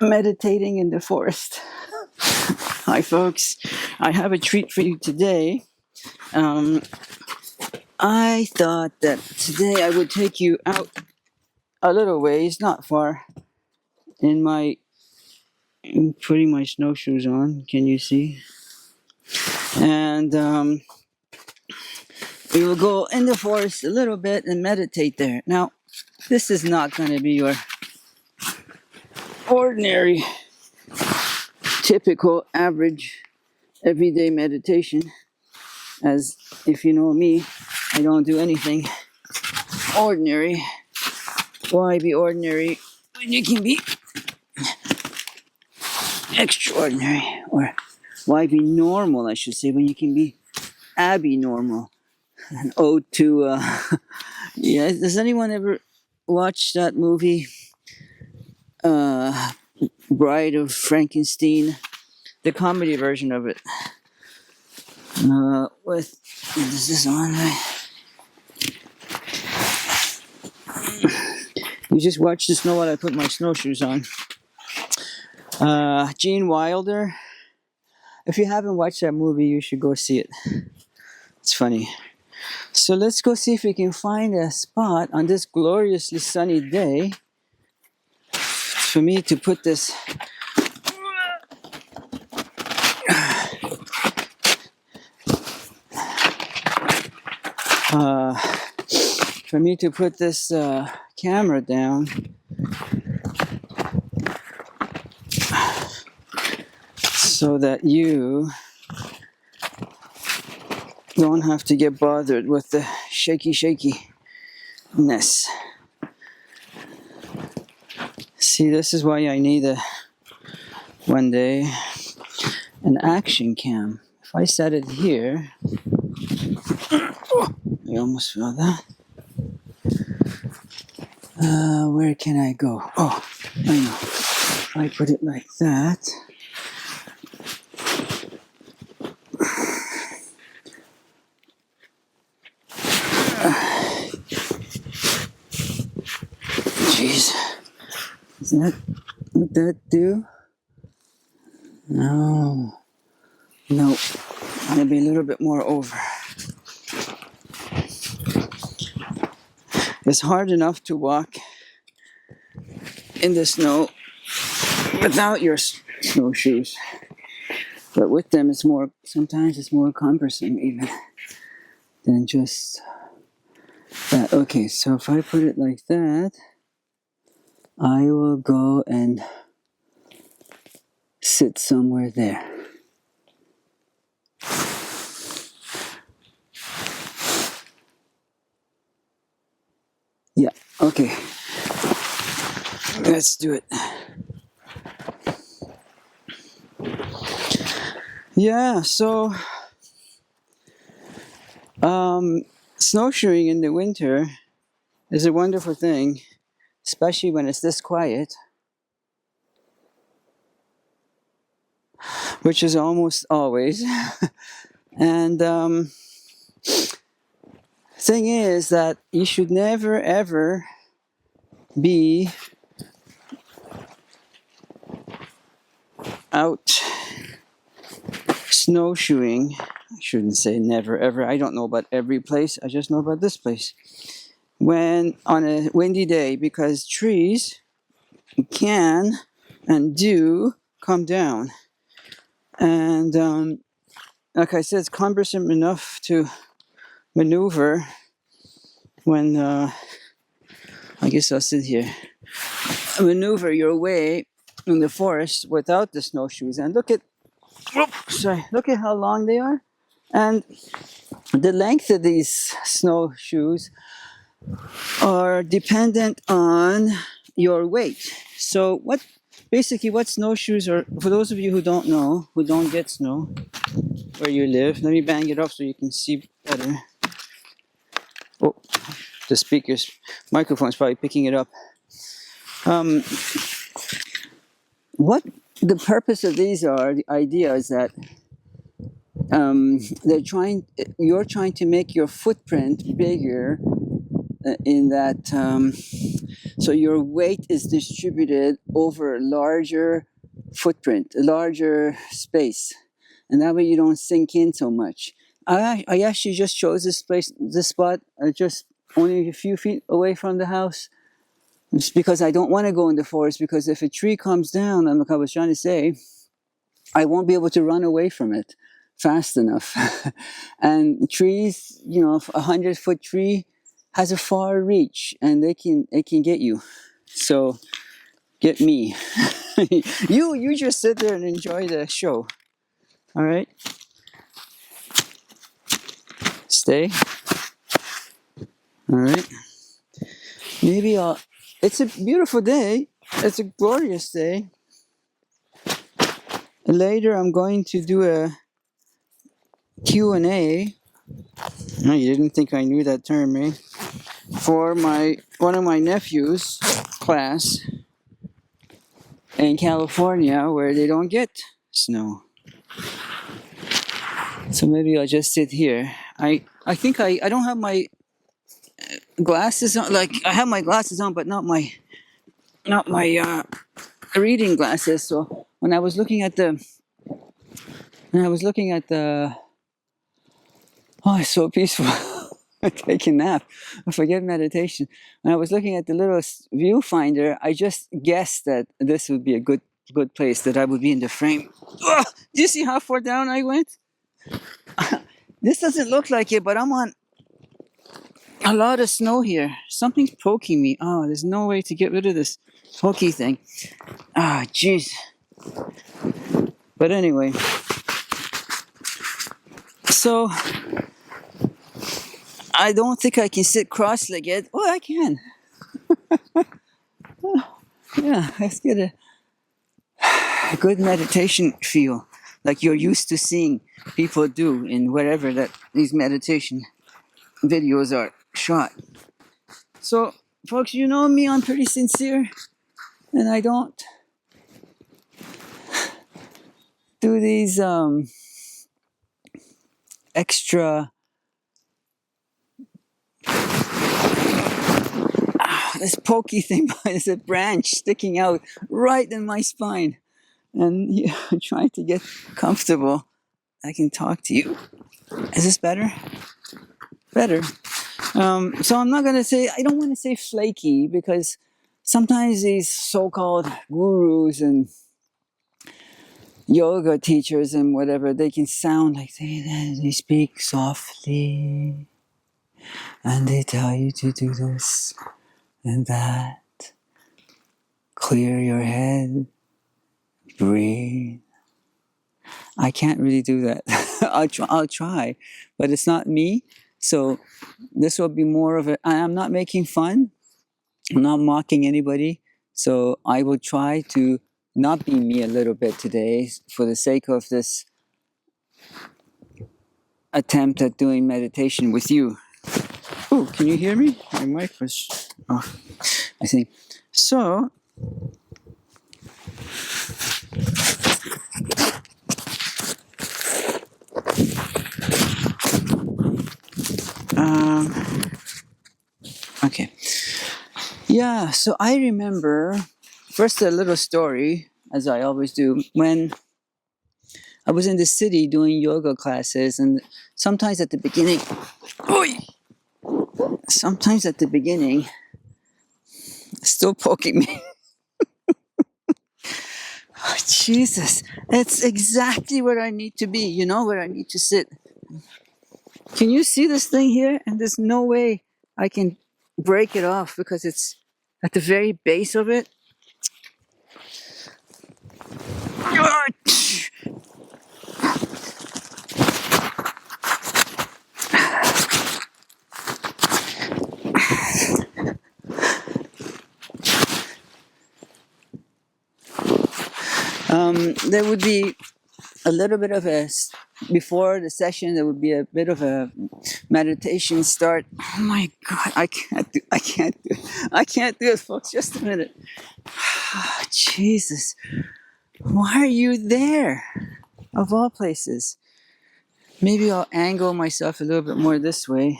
meditating in the forest. Hi folks, I have a treat for you today. I thought that today I would take you out a little ways, not far, I'm putting my snowshoes on, can you see? And we will go in the forest a little bit and meditate there. Now, this is not going to be your ordinary, typical, average, everyday meditation. As if you know me, I don't do anything ordinary. Why be ordinary when you can be extraordinary? Or why be normal, I should say, when you can be abnormal? An ode to, yeah, does anyone ever watch that movie, Bride of Frankenstein? The comedy version of it. Is this on, right? You just watch the snow while I put my snowshoes on. Gene Wilder. If you haven't watched that movie, you should go see it. It's funny. So let's go see if we can find a spot on this gloriously sunny day for me to put this camera down so that you don't have to get bothered with the shakiness. See, this is why I need one day an action cam. If I set it here, I almost fell that. Where can I go? Oh, I know. If I put it like that. Jeez. Isn't that what that do? No. I'm gonna be a little bit more over. It's hard enough to walk in the snow without your snowshoes, but with them sometimes it's more cumbersome even than just that. Okay, so if I put it like that, I will go and sit somewhere there. Yeah, okay. Let's do it. Yeah, so snowshoeing in the winter is a wonderful thing, especially when it's this quiet, which is almost always. And thing is that you should never ever be out snowshoeing. I shouldn't say never ever. I don't know about every place. I just know about this place. When on a windy day, because trees can and do come down. And like I said, it's cumbersome enough to maneuver when, I guess I'll sit here, maneuver your way in the forest without the snowshoes. And look at how long they are. And the length of these snowshoes are dependent on your weight. So what snowshoes are, for those of you who don't know, who don't get snow where you live, let me bang it up so you can see better. Oh, the microphone's probably picking it up. What the purpose of these are, the idea is that you're trying to make your footprint bigger in that So your weight is distributed over a larger footprint, a larger space. And that way you don't sink in so much. I actually just chose this spot, just only a few feet away from the house. It's because I don't want to go in the forest, because if a tree comes down, like I was trying to say, I won't be able to run away from it fast enough. And trees, 100-foot tree has a far reach, and it can get you. So get me. You just sit there and enjoy the show. All right. Stay. All right. Maybe it's a beautiful day. It's a glorious day. Later, I'm going to do a Q&A. No, you didn't think I knew that term, eh? For one of my nephews' class in California, where they don't get snow. So maybe I'll just sit here. I think I don't have my glasses on. Like, I have my glasses on, but not my reading glasses. So when I was looking at the oh, it's so peaceful. I take a nap. I forget meditation. When I was looking at the little viewfinder, I just guessed that this would be a good place, that I would be in the frame. Ugh! Do you see how far down I went? This doesn't look like it, but I'm on a lot of snow here. Something's poking me. Oh, there's no way to get rid of this pokey thing. Ah, jeez. But anyway. So, I don't think I can sit cross-legged. Oh, I can. Oh, yeah, let's get a good meditation feel, like you're used to seeing people do in wherever that these meditation videos are shot. So, folks, you know me, I'm pretty sincere, and I don't do these extra this pokey thing. There's a branch sticking out right in my spine, and I'm trying to get comfortable. I can talk to you. Is this better? Better. So I'm not gonna say, I don't want to say flaky, because sometimes these so-called gurus and yoga teachers and whatever, they can sound like they speak softly, and they tell you to do this and that. Clear your head, breathe. I can't really do that. I'll try, but it's not me. So this will be more of I'm not making fun. I'm not mocking anybody. So I will try to not be me a little bit today, for the sake of this attempt at doing meditation with you. Oh, can you hear me? My mic was off, I think. So, okay. Yeah, so I remember, first a little story, as I always do, when I was in the city doing yoga classes, and sometimes at the beginning, still poking me. Oh, Jesus, it's exactly where I need to be, where I need to sit. Can you see this thing here? And there's no way I can break it off, because it's at the very base of it. There would be a little bit of before the session, there would be a bit of a meditation start. Oh my God, I can't do it, folks. Just a minute. Oh, Jesus, why are you there? Of all places. Maybe I'll angle myself a little bit more this way.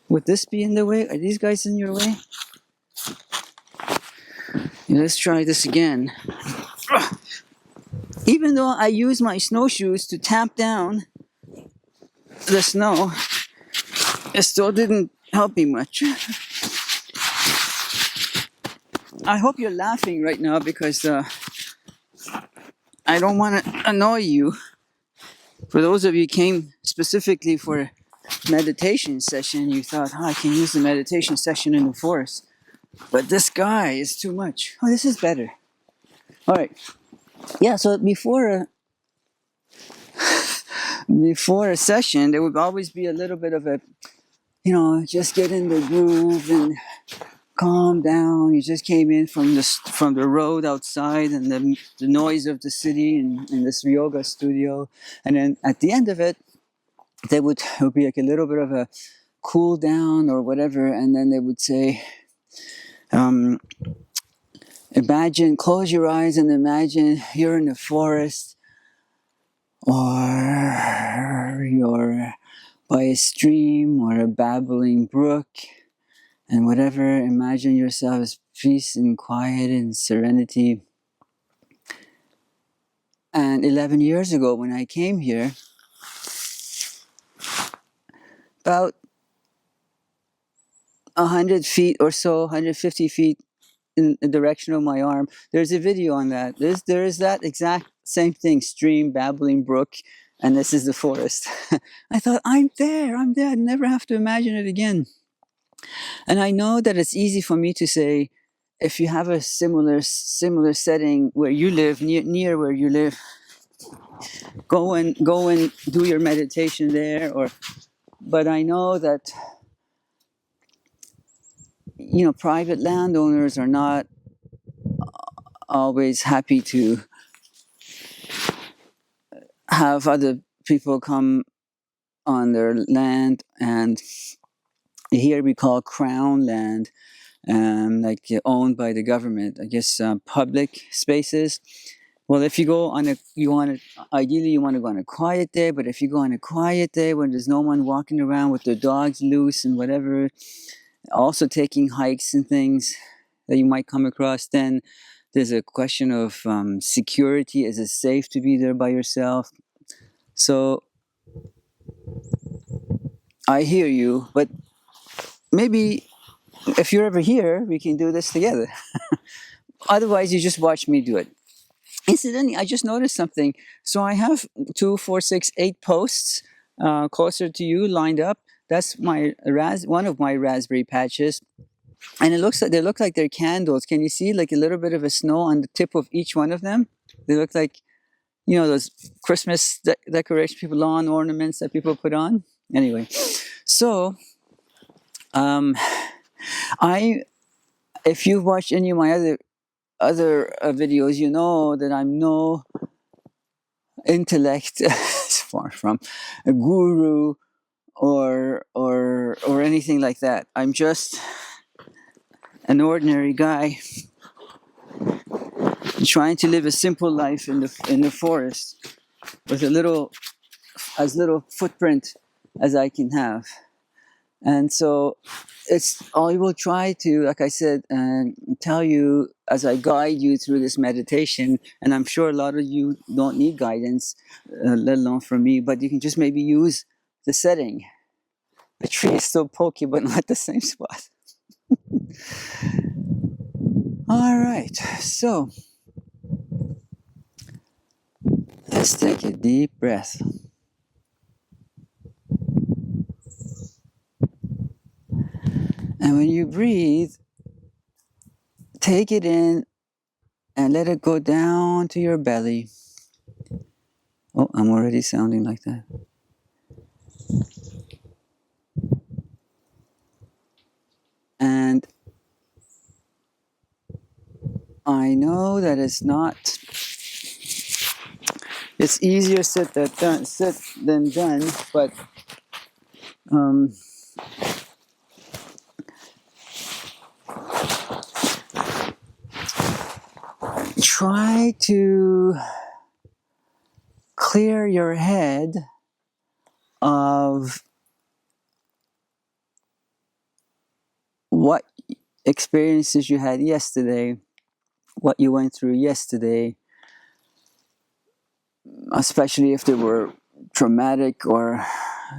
Would this be in the way? Are these guys in your way? Let's try this again. Even though I use my snowshoes to tamp down the snow, it still didn't help me much. I hope you're laughing right now because I don't want to annoy you. For those of you who came specifically for a meditation session, you thought, I can use the meditation session in the forest. But this guy is too much. Oh, this is better. All right. Yeah, so before a session, there would always be a little bit of a, just get in the groove and calm down. You just came in from the road outside and the noise of the city in this yoga studio. And then at the end of it, it would be like a little bit of a cool down or whatever. And then they would say, close your eyes and imagine you're in the forest or you're by a stream or a babbling brook and whatever. Imagine yourself as peace and quiet and serenity. And 11 years ago when I came here, about 100 feet or so, 150 feet in the direction of my arm, there's a video on that. There is that exact same thing, stream, babbling brook, and this is the forest. I thought, I'm there, I never have to imagine it again. And I know that it's easy for me to say, if you have a similar setting where you live, near where you live, go and do your meditation there. But I know that private landowners are not always happy to have other people come on their land, and here we call crown land, like owned by the government. I guess public spaces. Well, if you go on ideally you want to go on a quiet day, but if you go on a quiet day when there's no one walking around with their dogs loose and whatever, also taking hikes and things that you might come across, then there's a question of security. Is it safe to be there by yourself? So I hear you, but maybe if you're ever here, we can do this together. Otherwise, you just watch me do it. Incidentally, I just noticed something. So I have 2, 4, 6, 8 posts closer to you lined up. That's one of my raspberry patches. And they look like they're candles. Can you see like a little bit of a snow on the tip of each one of them? They look like, those Christmas decoration, lawn ornaments that people put on. Anyway, so if you've watched any of my other videos, you know that I'm no intellect, far from a guru or anything like that. I'm just an ordinary guy trying to live a simple life in the forest with as little footprint as I can have. And so I will try to, like I said, tell you as I guide you through this meditation. And I'm sure a lot of you don't need guidance, let alone from me, but you can just maybe use the setting. The tree is still pokey, but not the same spot. All right, so let's take a deep breath. And when you breathe, take it in and let it go down to your belly. Oh, I'm already sounding like that. And I know that it's easier said than done, but try to clear your head of what experiences you had yesterday what you went through yesterday, especially if there were traumatic or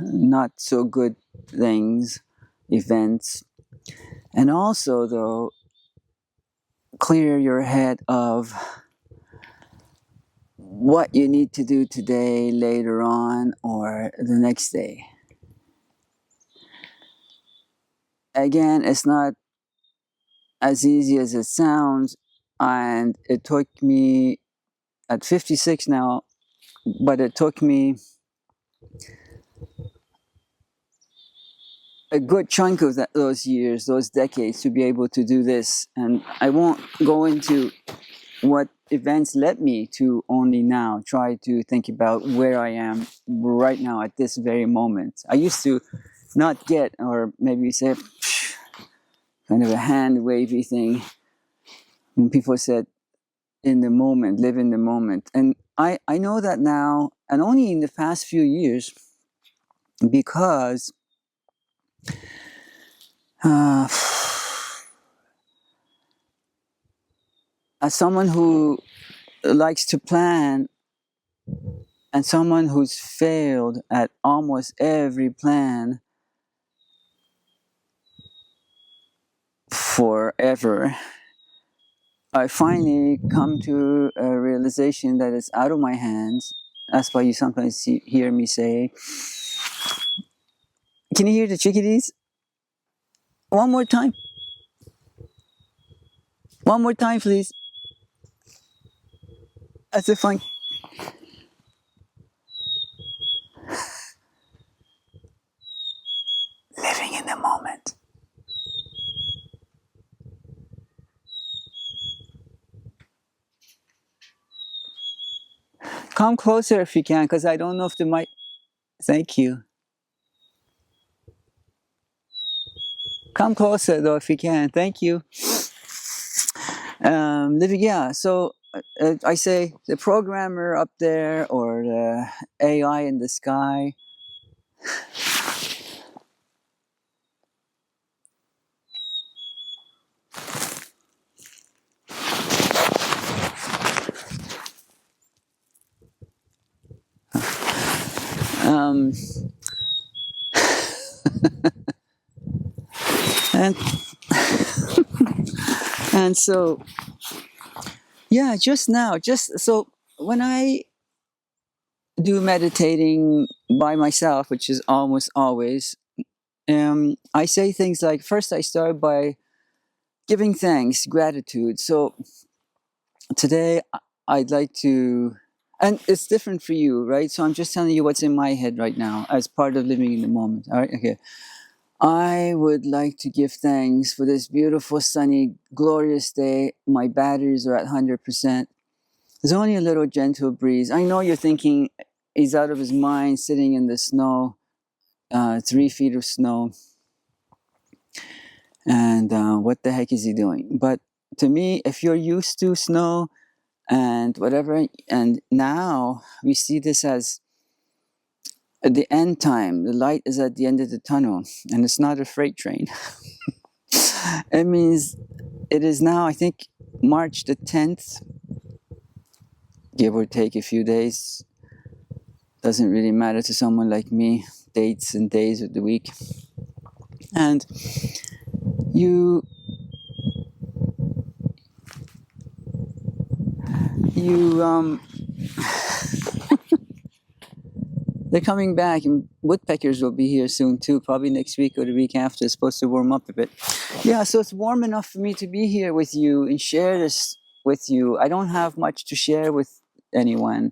not so good things, events. And also, though, clear your head of what you need to do today, later on, or the next day. Again, it's not as easy as it sounds, and it took me at 56 now, but it took me a good chunk of those years, those decades, to be able to do this. And I won't go into what events led me to only now try to think about where I am right now at this very moment. I used to not get, or maybe say, kind of a hand wavy thing when people said, in the moment, live in the moment. And I know that now, and only in the past few years, because as someone who likes to plan, and someone who's failed at almost every plan forever, I finally come to a realization that it's out of my hands. That's why you sometimes hear me say, can you hear the chickadees? One more time. One more time, please. As if I'm... living in the moment. Come closer if you can, because I don't know if the mic... Thank you. Come closer, though, if you can. Thank you. Living, yeah, so I say the programmer up there or the AI in the sky. And and so, yeah, just now, so when I do meditating by myself, which is almost always, I say things like, first I start by giving thanks, gratitude. So today I'd like to, and it's different for you, right? So I'm just telling you what's in my head right now as part of living in the moment. All right, okay. I would like to give thanks for this beautiful, sunny, glorious day. My batteries are at 100%. There's only a little gentle breeze. I know you're thinking he's out of his mind sitting in the snow, 3 feet of snow. And what the heck is he doing? But to me, if you're used to snow and whatever, and now we see this as the end time, the light is at the end of the tunnel, and it's not a freight train. It means it is now, I think, March the 10th, give or take a few days. Doesn't really matter to someone like me, dates and days of the week. And they're coming back, and woodpeckers will be here soon too, probably next week or the week after. It's supposed to warm up a bit. Yeah, so it's warm enough for me to be here with you and share this with you. I don't have much to share with anyone,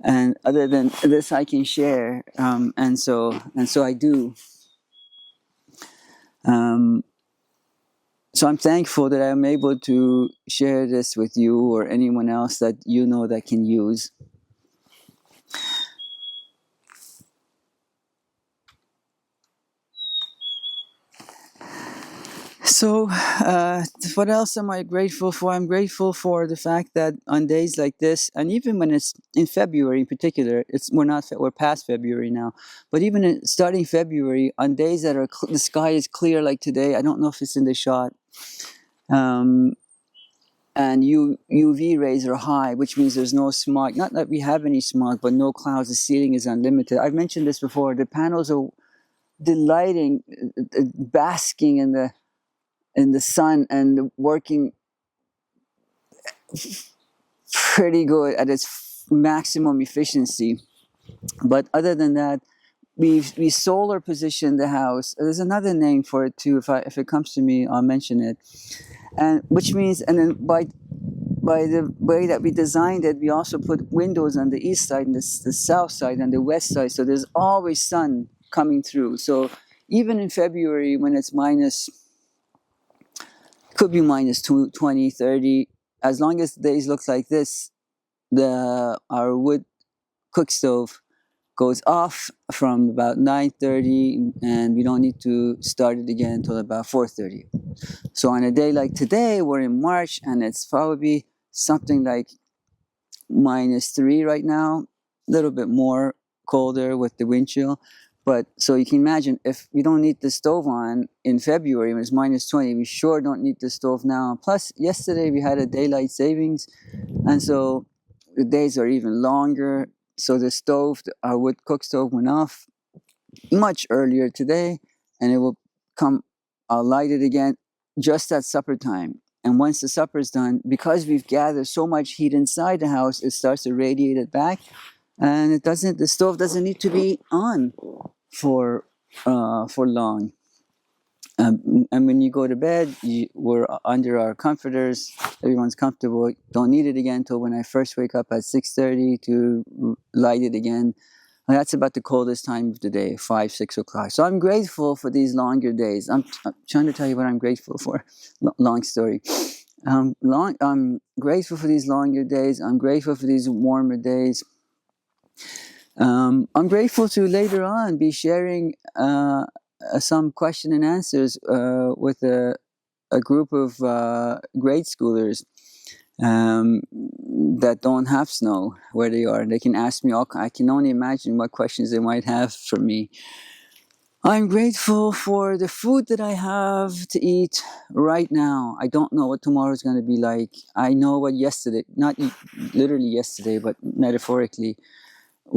and other than this I can share, and so I do. So I'm thankful that I'm able to share this with you or anyone else that you know that can use. So, what else am I grateful for? I'm grateful for the fact that on days like this, and even when it's in February in particular, we're past February now, but even starting February, on days that the sky is clear like today, I don't know if it's in the shot, and UV rays are high, which means there's no smog. Not that we have any smog, but no clouds. The ceiling is unlimited. I've mentioned this before. The panels are delighting, basking in the sun and working pretty good at its maximum efficiency. But other than that, we solar position the house. There's another name for it too. If it comes to me, I'll mention it. And which means, and then by the way that we designed it, we also put windows on the east side and the south side and the west side. So there's always sun coming through. So even in February when it's could be minus 20, 30, as long as the days look like this, our wood cook stove goes off from about 9:30, and we don't need to start it again until about 4:30. So on a day like today, we're in March, and it's probably something like -3 right now, a little bit more colder with the wind chill. But so you can imagine, if we don't need the stove on in February when it's -20, we sure don't need the stove now. Plus, yesterday we had a daylight savings, and so the days are even longer. So the stove, our wood cook stove, went off much earlier today, and it will come. I'll light it again just at supper time. And once the supper's done, because we've gathered so much heat inside the house, it starts to radiate it back, and the stove doesn't need to be on for long. And when you go to bed, we're under our comforters. Everyone's comfortable. Don't need it again until when I first wake up at 6:30 to light it again. And that's about the coldest time of the day, 5, 6 o'clock. So I'm grateful for these longer days. I'm trying to tell you what I'm grateful for. Long story. I'm grateful for these longer days. I'm grateful for these warmer days. I'm grateful to later on be sharing some question and answers with a group of grade schoolers that don't have snow where they are. They can ask me I can only imagine what questions they might have for me. I'm grateful for the food that I have to eat right now. I don't know what tomorrow is going to be like. I know what yesterday, not literally yesterday, but metaphorically,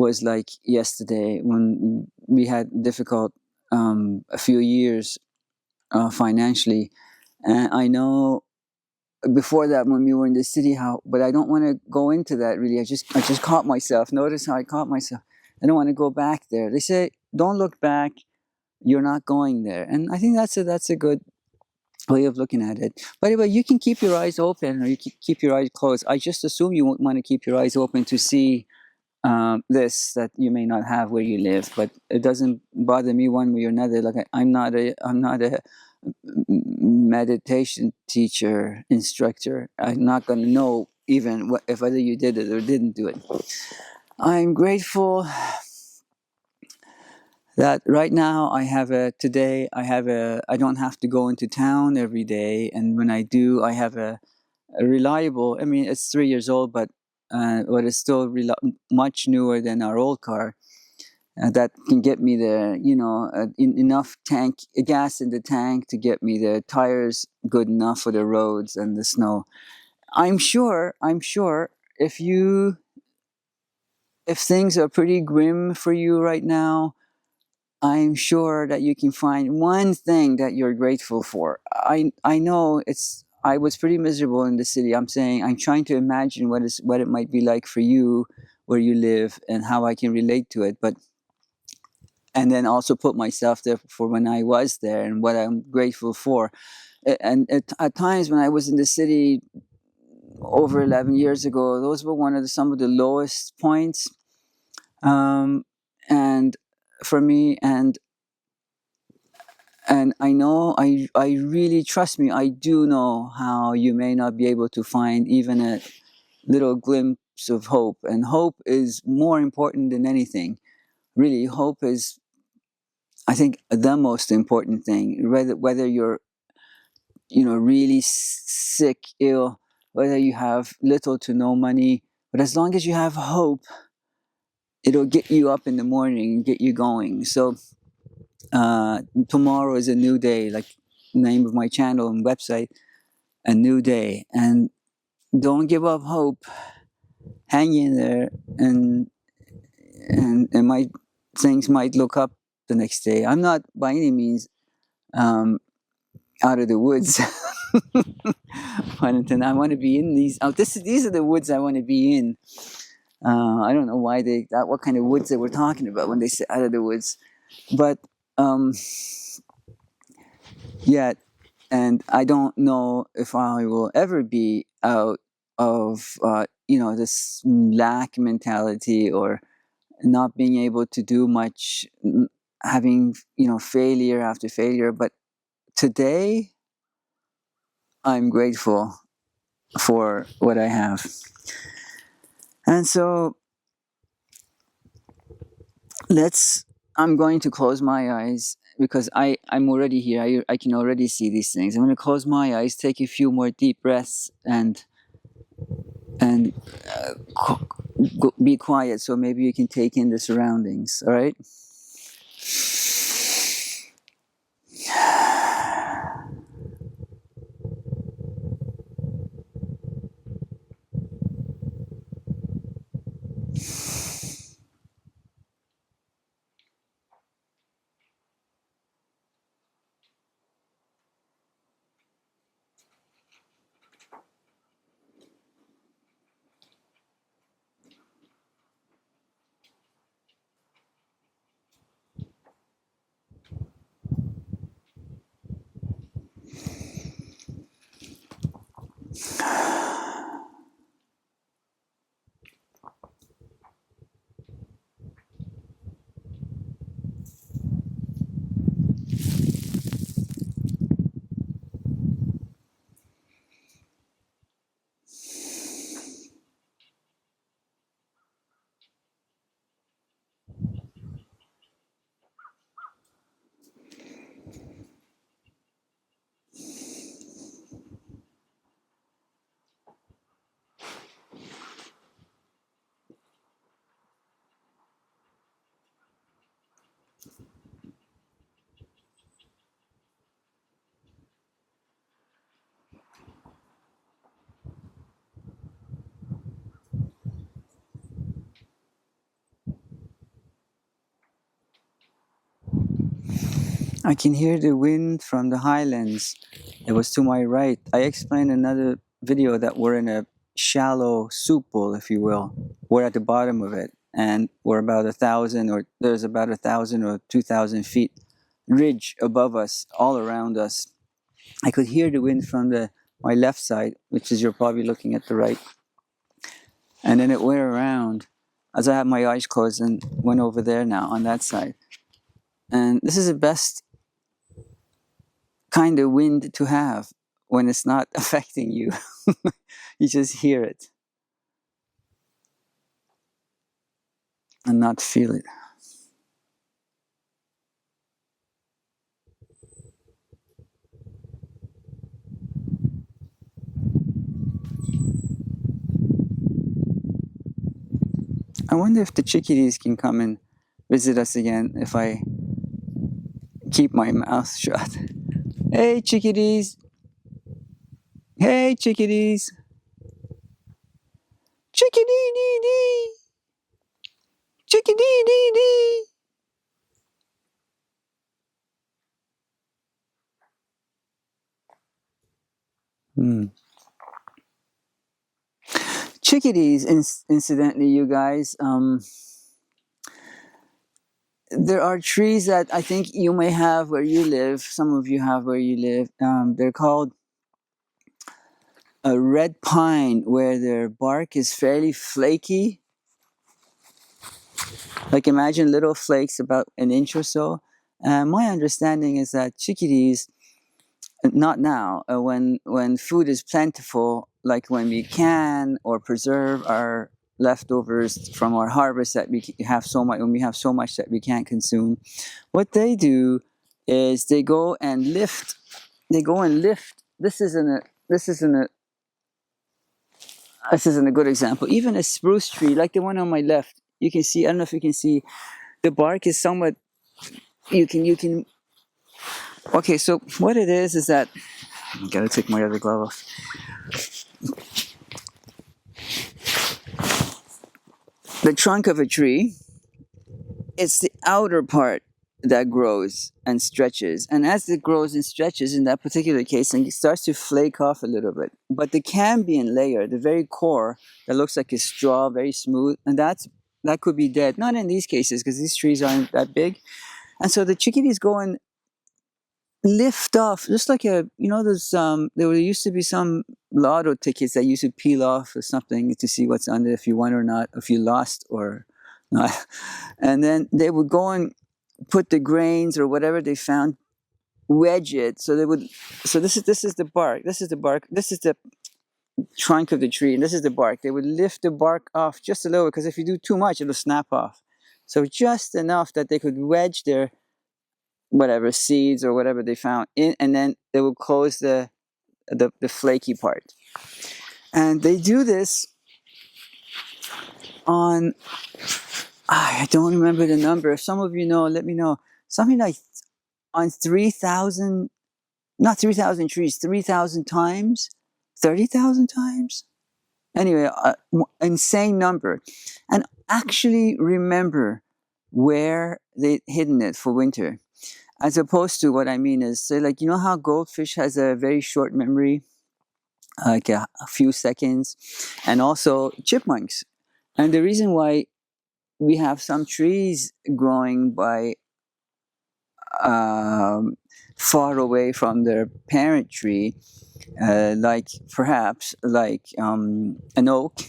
was like yesterday when we had difficult a few years financially. And I know before that when we were in the city but I don't want to go into that really. I just caught myself. Notice how I caught myself. I don't want to go back there. They say don't look back, you're not going there. And I think that's a good way of looking at it. By the way, you can keep your eyes open or you can keep your eyes closed. I just assume you want to keep your eyes open to see this that you may not have where you live, but it doesn't bother me one way or another. Like I'm not a meditation teacher, instructor. I'm not going to know even if whether you did it or didn't do it. I'm grateful that right now I don't have to go into town every day, and when I do, I have a reliable. I mean, it's 3 years old, but it's still much newer than our old car. That can get me there, enough gas in the tank to get me there. Tires good enough for the roads and the snow. I'm sure if things are pretty grim for you right now, I'm sure that you can find one thing that you're grateful for. I know I was pretty miserable in the city. I'm trying to imagine what it might be like for you where you live and how I can relate to it. And then also put myself there for when I was there and what I'm grateful for. And at times when I was in the city over 11 years ago, those were some of the lowest points. And for me, and I know, I really, trust me, I do know how you may not be able to find even a little glimpse of hope. And hope is more important than anything. Really, hope is, I think, the most important thing. Whether you're, really sick, ill, whether you have little to no money, but as long as you have hope, it'll get you up in the morning and get you going. So tomorrow is a new day, like the name of my channel and website, a new day. And don't give up hope. Hang in there, and might things might look up the next day. I'm not by any means out of the woods. I want to be in these. These are the woods I want to be in. I don't know why what kind of woods they were talking about when they said out of the woods, but yeah, and I don't know if I will ever be out of this lack mentality or not being able to do much, having failure after failure. But today, I'm grateful for what I have, and so I'm going to close my eyes because I'm already here. I can already see these things. I'm going to close my eyes, take a few more deep breaths, and be quiet so maybe you can take in the surroundings. All right. I can hear the wind from the highlands. It was to my right. I explained in another video that we're in a shallow soup bowl, if you will. We're at the bottom of it, and we're about 1,000, or there's about 1,000 or 2,000 feet ridge above us, all around us. I could hear the wind from my left side, which is you're probably looking at the right, and then it went around as I had my eyes closed and went over there now on that side. And this is the best kind of wind to have when it's not affecting you. You just hear it and not feel it. I wonder if the chickadees can come and visit us again if I keep my mouth shut. Hey, chickadees. Hey, chickadees. Chickadee-dee-dee. Chickadee-dee-dee. Chickadees, incidentally, you guys, there are trees that I think you may have where you live. Some of you have where you live. They're called a red pine, where their bark is fairly flaky. Like imagine little flakes about an inch or so. My understanding is that chickadees, not now, when food is plentiful, like when we can or preserve our leftovers from our harvest that we have so much, when we have so much that we can't consume, what they do is they go and lift. This isn't a good example. Even a spruce tree, like the one on my left, you can see. I don't know if you can see. The bark is somewhat. You can. Okay, so what it is that I gotta take my other glove off. the trunk of a tree, it's the outer part that grows and stretches. And as it grows and stretches in that particular case, and it starts to flake off a little bit. But the cambium layer, the very core that looks like a straw, very smooth, and that could be dead. Not in these cases because these trees aren't that big. And so the chickadees go and lift off, just like there used to be some lotto tickets that used to peel off or something to see what's under, if you won or not, if you lost or not. And then they would go and put the grains or whatever they found, wedge it. So this is the bark. This is the bark. This is the trunk of the tree, and this is the bark. They would lift the bark off just a little, because if you do too much, it'll snap off. So just enough that they could wedge their whatever seeds or whatever they found in, and then they will close the flaky part. And they do this on, I don't remember the number. If some of you know, let me know. Something like on 3,000, not 3,000 trees, 3,000 times, 30,000 times. Anyway, insane number. And actually remember where they'd hidden it for winter. As opposed to, what I mean is, say, like, you know how goldfish has a very short memory, like a few seconds, and also chipmunks. And the reason why we have some trees growing by far away from their parent tree, like perhaps like an oak,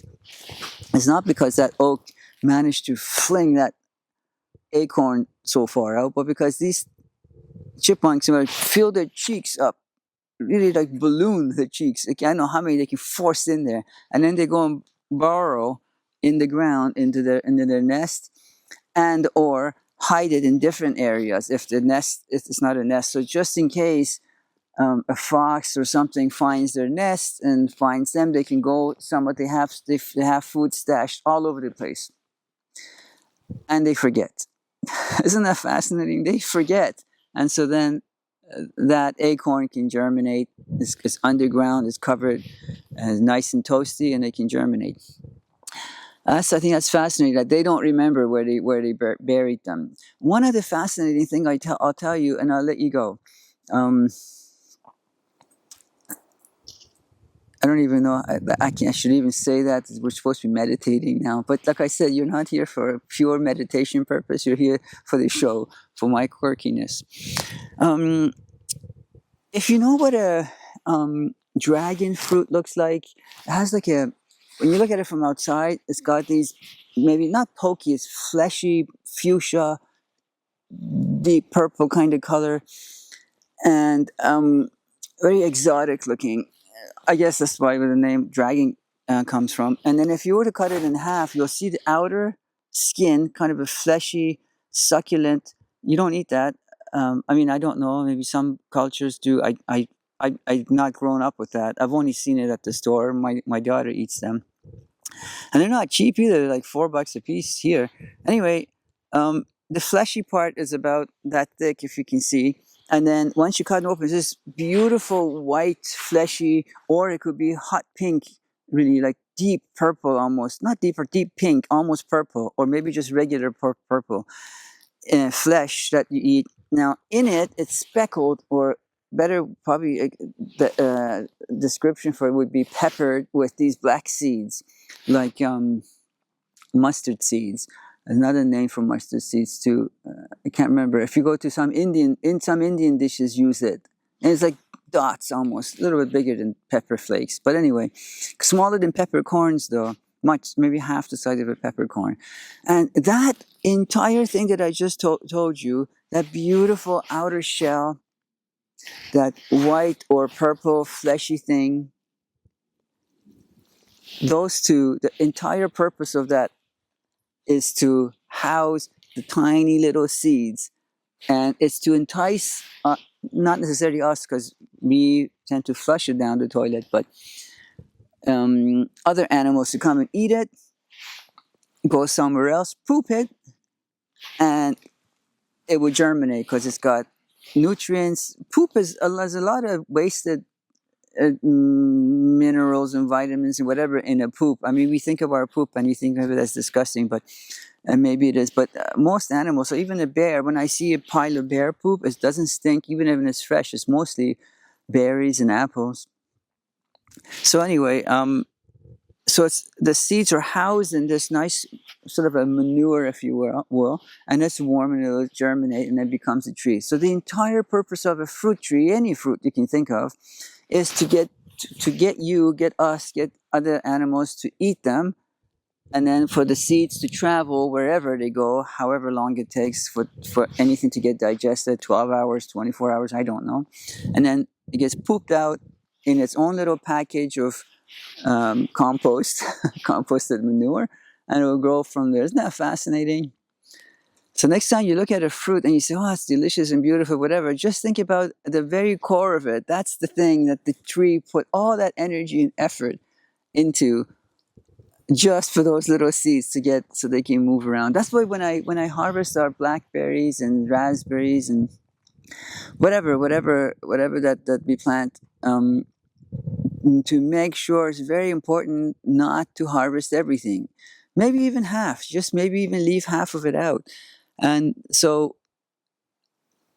is not because that oak managed to fling that acorn so far out, but because these chipmunks fill their cheeks up, really like balloon the cheeks. Like, I don't know how many they can force in there, and then they go and burrow in the ground into their nest, and or hide it in different areas if it's not a nest. So just in case a fox or something finds their nest and finds them, they can go somewhere. They have food stashed all over the place, and they forget. Isn't that fascinating? They forget. And so then that acorn can germinate. It's underground, it's covered, nice and toasty, and they can germinate. I think that's fascinating that they don't remember where they buried them. One other fascinating thing I'll tell you, and I'll let you go. I don't even know. I should even say that. We're supposed to be meditating now. But like I said, you're not here for a pure meditation purpose. You're here for the show, for my quirkiness. If you know what a dragon fruit looks like, it has like when you look at it from outside, it's got these, maybe not pokey, it's fleshy, fuchsia, deep purple kind of color, and very exotic looking. I guess that's why the name dragon comes from. And then if you were to cut it in half, you'll see the outer skin, kind of a fleshy, succulent. You don't eat that. I mean, I don't know. Maybe some cultures do. I've not grown up with that. I've only seen it at the store. My daughter eats them, and they're not cheap either. They're like $4 a piece here. Anyway, the fleshy part is about that thick, if you can see. And then once you cut it open, it's this beautiful white, fleshy, or it could be hot pink, really like deep purple almost. Not deep, or deep pink, almost purple, or maybe just regular purple flesh that you eat. Now, in it, it's speckled, or better, probably the description for it would be peppered with these black seeds, like mustard seeds. Another name for mustard seeds too. I can't remember. If you go to some Indian dishes, use it. And it's like dots almost, a little bit bigger than pepper flakes. But anyway, smaller than peppercorns though, much, maybe half the size of a peppercorn. And that entire thing that I just told you, that beautiful outer shell, that white or purple fleshy thing, those two, the entire purpose of that is to house the tiny little seeds, and it's to entice not necessarily us, because we tend to flush it down the toilet, but other animals to come and eat it, go somewhere else, poop it, and it will germinate because it's got nutrients. Poop there's a lot of wasted minerals and vitamins and whatever in a poop. I mean, we think of our poop and you think of it as disgusting, but maybe it is. But most animals, so even a bear, when I see a pile of bear poop, it doesn't stink, even if it's fresh. It's mostly berries and apples. So anyway, so it's the seeds are housed in this nice sort of a manure, if you will, and it's warm and it'll germinate and it becomes a tree. So the entire purpose of a fruit tree, any fruit you can think of, is to get us, get other animals to eat them, and then for the seeds to travel wherever they go, however long it takes for anything to get digested, 12 hours, 24 hours, I don't know. And then it gets pooped out in its own little package of composted manure, and it will grow from there. Isn't that fascinating? So next time you look at a fruit and you say, oh, it's delicious and beautiful, whatever, just think about the very core of it. That's the thing that the tree put all that energy and effort into just for those little seeds to get so they can move around. That's why when I harvest our blackberries and raspberries and whatever that we plant, to make sure it's very important not to harvest everything. Maybe even half, just maybe even leave half of it out. And so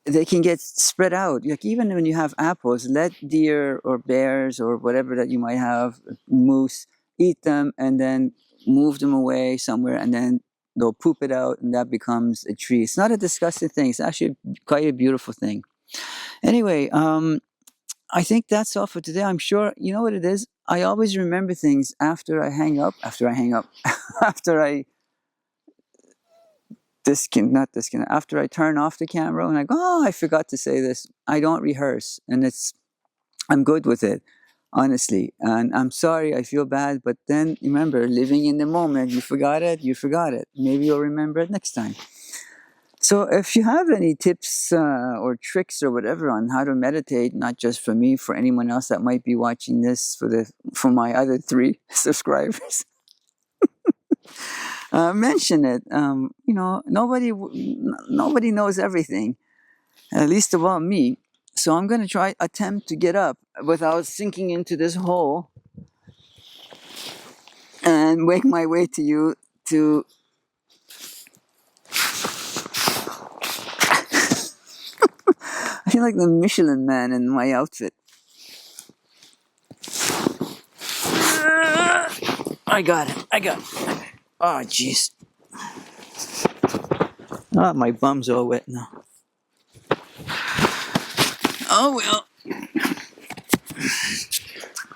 they can get spread out. Like even when you have apples, let deer or bears or whatever that you might have, moose, eat them and then move them away somewhere, and then they'll poop it out and that becomes a tree. It's not a disgusting thing. It's actually quite a beautiful thing. Anyway, I think that's all for today. I'm sure, you know what it is? I always remember things after I hang up, after I after I turn off the camera and I go, oh, I forgot to say this. I don't rehearse, and I'm good with it, honestly. And I'm sorry, I feel bad, but then remember, living in the moment, you forgot it. Maybe you'll remember it next time. So if you have any tips or tricks or whatever on how to meditate, not just for me, for anyone else that might be watching this, for my other 3 subscribers, mention it. Nobody knows everything, at least about me. So I'm going to attempt to get up without sinking into this hole and make my way to you to... I feel like the Michelin man in my outfit. I got it. Oh, jeez. Oh, my bum's all wet now. Oh, well.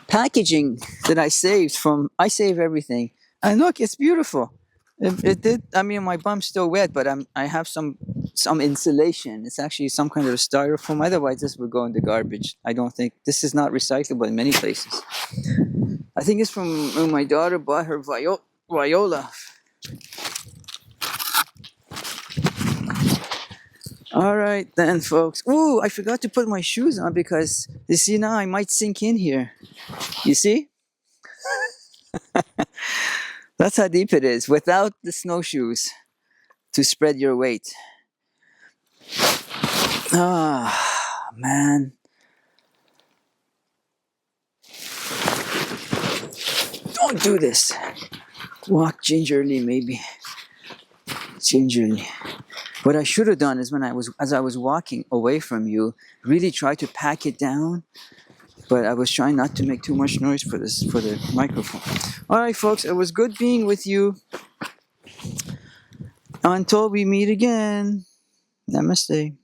Packaging that I saved I save everything. And look, it's beautiful. It did. I mean, my bum's still wet, but I have some insulation. It's actually some kind of a styrofoam. Otherwise, this would go in the garbage. I don't think this is not recyclable in many places. I think it's from when my daughter bought her viola. All right then, folks. Ooh, I forgot to put my shoes on because you see now I might sink in here. You see? That's how deep it is without the snowshoes to spread your weight. Ah, man. Don't do this. Walk gingerly, maybe. Gingerly. What I should have done is as I was walking away from you, really try to pack it down. But I was trying not to make too much noise for the microphone. All right, folks, it was good being with you. Until we meet again. Namaste.